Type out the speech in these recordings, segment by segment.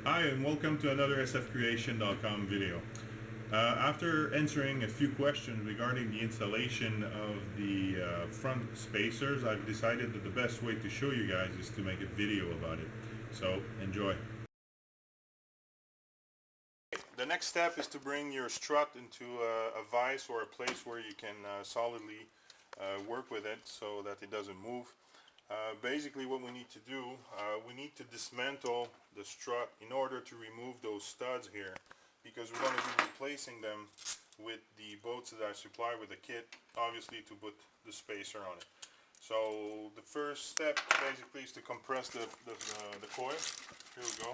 Hi and welcome to another SFCreation.com video. After answering a few questions regarding the installation of the front spacers, I've decided that the best way to show you guys is to make a video about it. So enjoy. The next step is to bring your strut into a vise or a place where you can solidly work with it so that it doesn't move. Basically what we need to do, we need to dismantle the strut in order to remove those studs here, because we're going to be replacing them with the bolts that I supply with the kit, obviously to put the spacer on it. So the first step basically is to compress the coil. Here we go.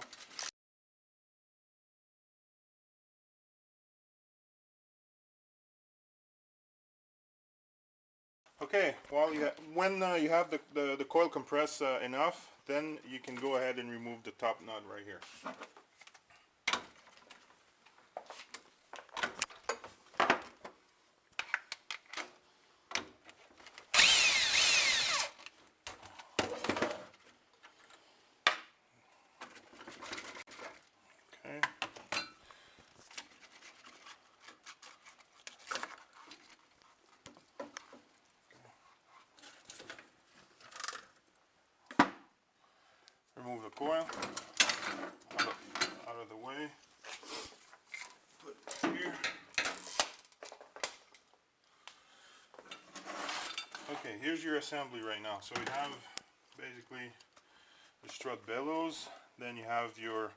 Okay, well, when you have the coil compressed enough, then you can go ahead and remove the top nut right here. Okay. Remove the coil out of the way. Put it here. Okay, here's your assembly right now. So you have basically the strut bellows, then you have your,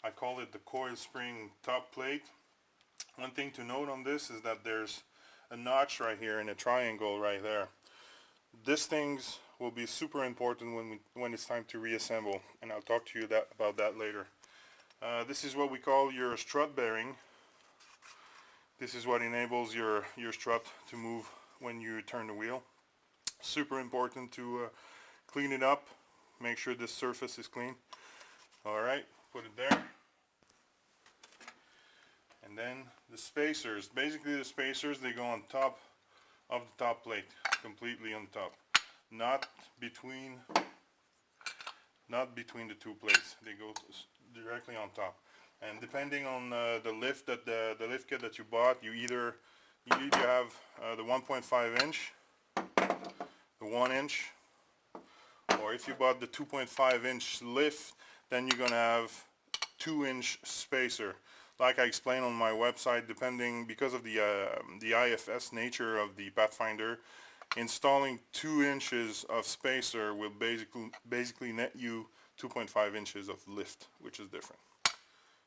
I call it the coil spring top plate. One thing to note on this is that there's a notch right here and a triangle right there. These things will be super important when it's time to reassemble, and I'll talk to you about that later. This is what we call your strut bearing. This is what enables your strut to move when you turn the wheel. Super important to clean it up, make sure this surface is clean. Alright, put it there. And then the spacers, basically the spacers, they go on top of the top plate, completely on top, not between the two plates. They go directly on top. And depending on the lift that the lift kit that you bought, you either have the 1.5 inch, the 1 inch, or if you bought the 2.5 inch lift, then you're gonna have 2-inch spacer. Like I explained on my website, because of the IFS nature of the Pathfinder, installing 2 inches of spacer will basically net you 2.5 inches of lift, which is different.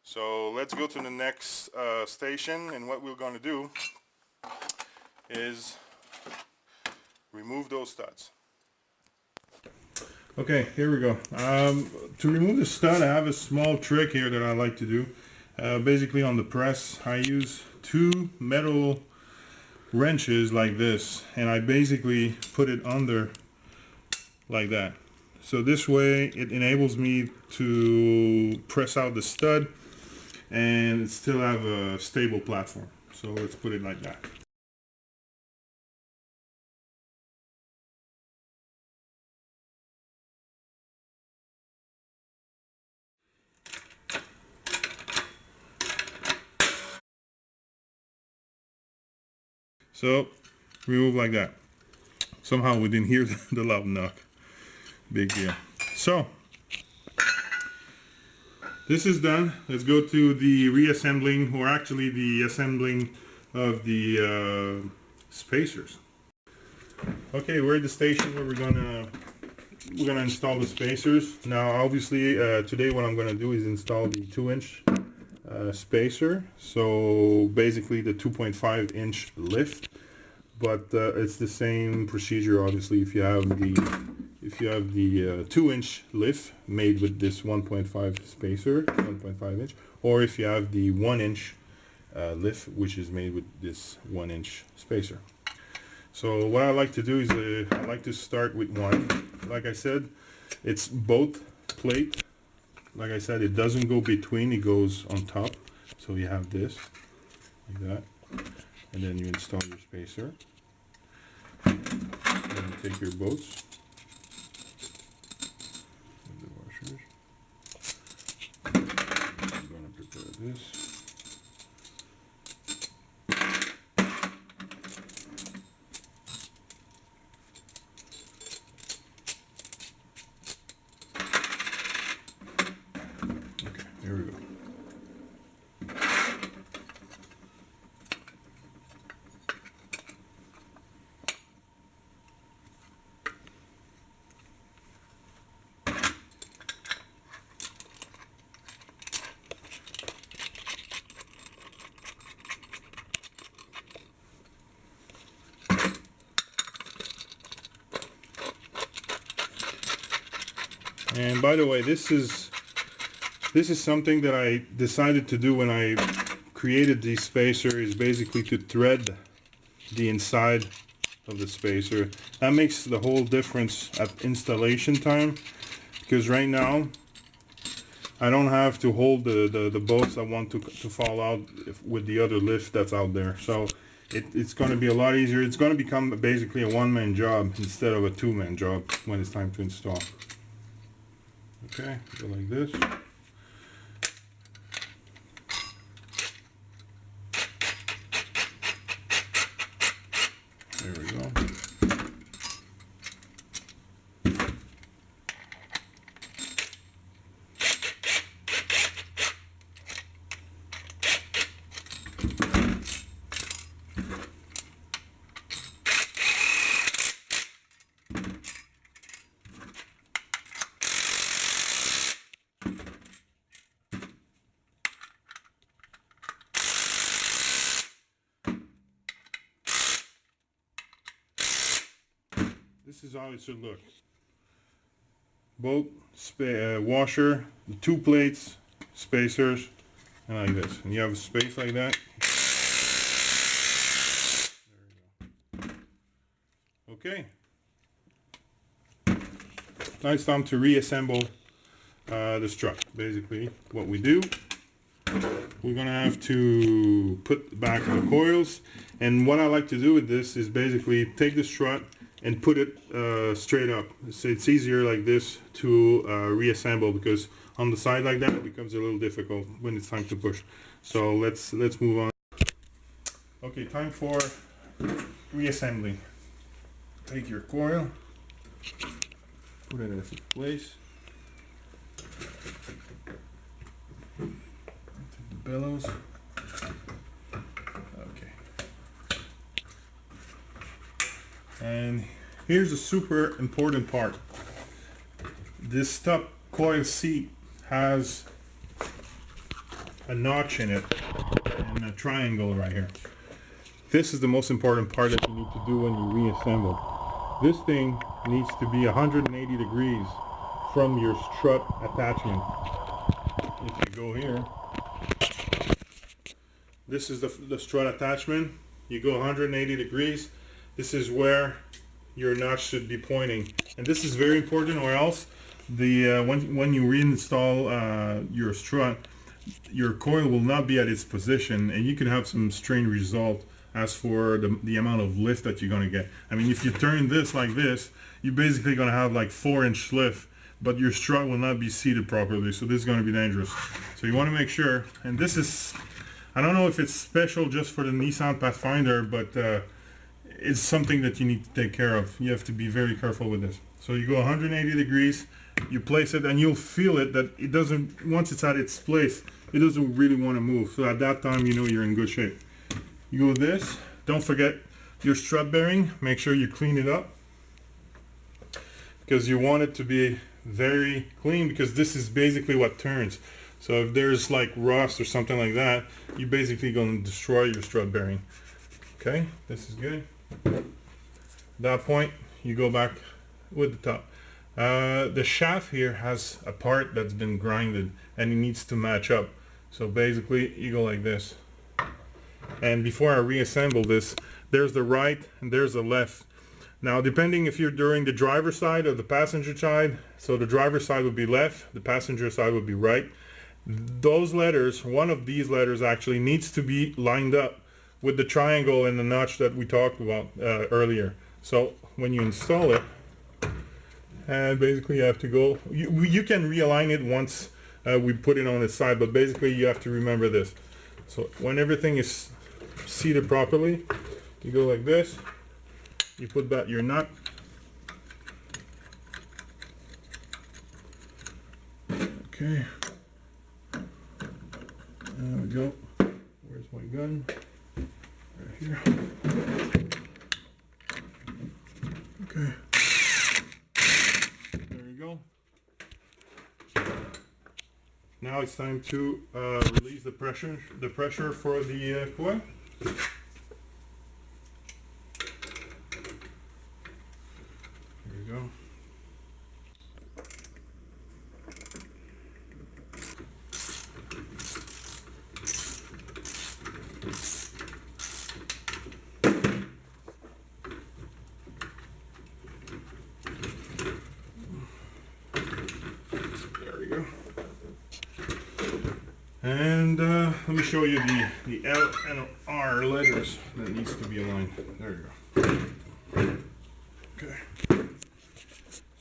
So let's go to the next station, and what we're going to do is remove those studs. Okay, here we go. To remove the stud, I have a small trick here that I like to do. Basically on the press, I use 2 metal wrenches like this, and I basically put it under like that. So this way it enables me to press out the stud and still have a stable platform. So let's put it like that. So remove like that. Somehow we didn't hear the loud knock. Big deal. So this is done. Let's go to the reassembling, or actually the assembling of the spacers. Okay, we're at the station where we're gonna install the spacers. Now obviously today what I'm gonna do is install the 2-inch spacer, so basically the 2.5 inch lift, but it's the same procedure obviously if you have the 2-inch lift made with this 1.5 spacer, 1.5 inch, or if you have the 1-inch lift which is made with this 1-inch spacer. So what I like to do is I like to start with one. Like I said, it's both plate. Like I said, it doesn't go between, it goes on top. So you have this, like that, and then you install your spacer. Then you take your bolts, the washers, this. Okay, here we go. And by the way, this is something that I decided to do when I created the spacer, is basically to thread the inside of the spacer. That makes the whole difference at installation time, because right now I don't have to hold the bolts I want to fall out with the other lift that's out there. So it's going to be a lot easier. It's going to become basically a one-man job instead of a two-man job when it's time to install. Okay, go like this. There we go. This is how it should look. Bolt, washer, the two plates, spacers, and like this. And you have a space like that. There we go. Okay. Now it's time to reassemble the strut. Basically, what we do, we're gonna have to put back the coils. And what I like to do with this is basically take the strut and put it straight up. So it's easier like this to reassemble, because on the side like that it becomes a little difficult when it's time to push. So let's move on. Okay, time for reassembly. Take your coil, put it in its place. Take the bellows. And here's the super important part. This top coil seat has a notch in it and a triangle right here. This is the most important part that you need to do when you reassemble. This thing needs to be 180 degrees from your strut attachment. If you go here, this is the strut attachment. You go 180 degrees. This is where your notch should be pointing, and this is very important, or else the when you reinstall your strut, your coil will not be at its position, and you can have some strange result as for the amount of lift that you're going to get. I mean, if you turn this like this, you're basically going to have like 4-inch lift, but your strut will not be seated properly, so this is going to be dangerous. So you want to make sure, and this is, I don't know if it's special just for the Nissan Pathfinder, but it's something that you need to take care of. You have to be very careful with this. So you go 180 degrees, you place it, and you'll feel it that it doesn't, once it's at its place, it doesn't really want to move. So at that time, you know you're in good shape. You go this, don't forget your strut bearing, make sure you clean it up, because you want it to be very clean, because this is basically what turns. So if there's like rust or something like that, you're basically going to destroy your strut bearing. Okay, this is good. At that point, you go back with the top. The shaft here has a part that's been grinded and it needs to match up. So basically, you go like this. And before I reassemble this, there's the right and there's the left. Now, depending if you're during the driver's side or the passenger side, so the driver's side would be left, the passenger side would be right. Those letters, one of these letters actually needs to be lined up with the triangle and the notch that we talked about earlier. So when you install it, and basically you have to go, you can realign it once we put it on its side, but basically you have to remember this. So when everything is seated properly, you go like this, you put back your nut, okay, there we go. Where's my gun? Right here. Okay, there you go. Now it's time to release the pressure for the coil. There you go. There we go. And let me show you the L and R letters that needs to be aligned. There you go. Okay.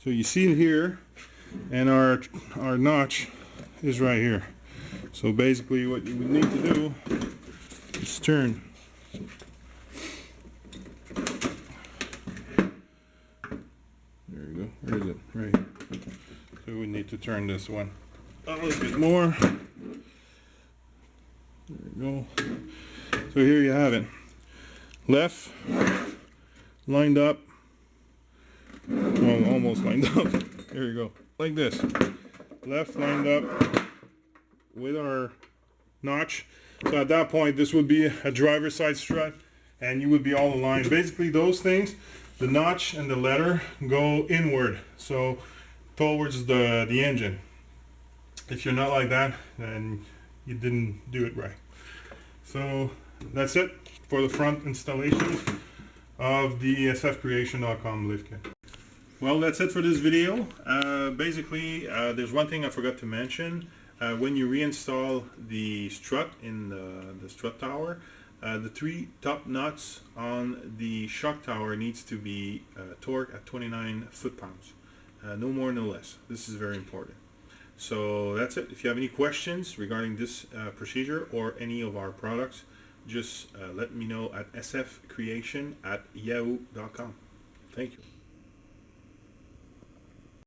So you see it here, and our notch is right here. So basically what you would need to do is turn. There you go. Where is it? Right. So we need to turn this one a little bit more. There you go. So here you have it. Left, lined up. Well, almost lined up. There you go. Like this. Left lined up with our notch. So at that point, this would be a driver's side strut, and you would be all aligned. Basically, those things, the notch and the letter, go inward, so towards the engine. If you're not like that, then you didn't do it right. So that's it for the front installation of the SFCreation.com lift kit. Well, that's it for this video. Basically, there's one thing I forgot to mention. When you reinstall the strut in the strut tower, the 3 top nuts on the shock tower needs to be torqued at 29 foot-pounds. No more, no less. This is very important. So that's it. If you have any questions regarding this procedure or any of our products, just let me know at sfcreation@yahoo.com. Thank you.